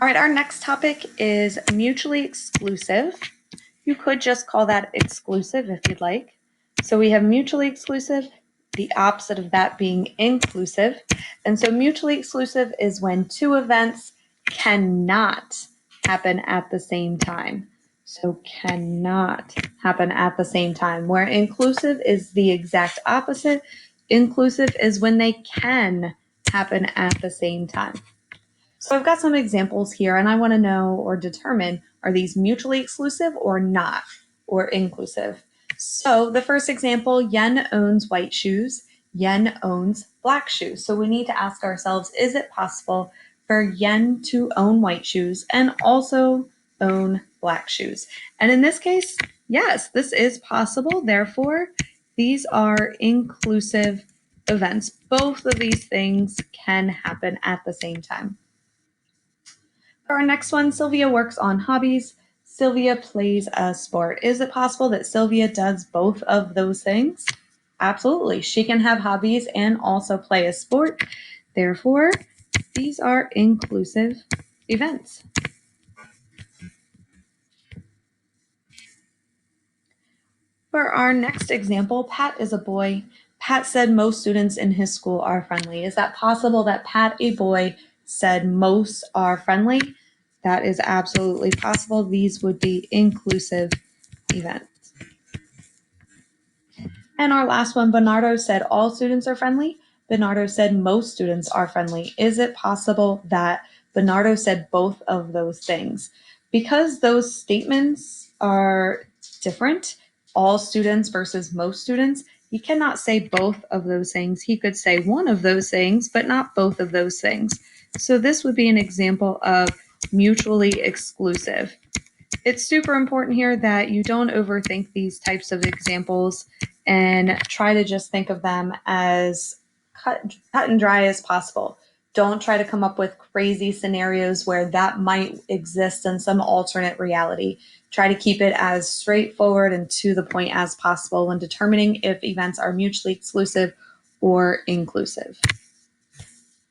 All right, our next topic is mutually exclusive. You could just call that exclusive if you'd like. So we have mutually exclusive, the opposite of that being inclusive. And so mutually exclusive is when two events cannot happen at the same time. So cannot happen at the same time, where inclusive is the exact opposite. Inclusive is when they can happen at the same time. So I've got some examples here, and I want to know or determine, are these mutually exclusive or not, or inclusive? So the first example, Yen owns white shoes, Yen owns black shoes. So we need to ask ourselves, is it possible for Yen to own white shoes and also own black shoes? And in this case, yes, this is possible. Therefore, these are inclusive events. Both of these things can happen at the same time. For our next one, Sylvia works on hobbies. Sylvia plays a sport. Is it possible that Sylvia does both of those things? Absolutely. She can have hobbies and also play a sport. Therefore, these are inclusive events. For our next example, Pat is a boy. Pat said most students in his school are friendly. Is that possible that Pat, a boy, said most are friendly? That is absolutely possible. These would be inclusive events. And our last one, Bernardo said all students are friendly. Bernardo said most students are friendly. Is it possible that Bernardo said both of those things? Because those statements are different, all students versus most students, he cannot say both of those things. He could say one of those things, but not both of those things. So this would be an example of mutually exclusive. It's super important here that you don't overthink these types of examples and try to just think of them as cut and dry as possible. Don't try to come up with crazy scenarios where that might exist in some alternate reality. Try to keep it as straightforward and to the point as possible when determining if events are mutually exclusive or inclusive.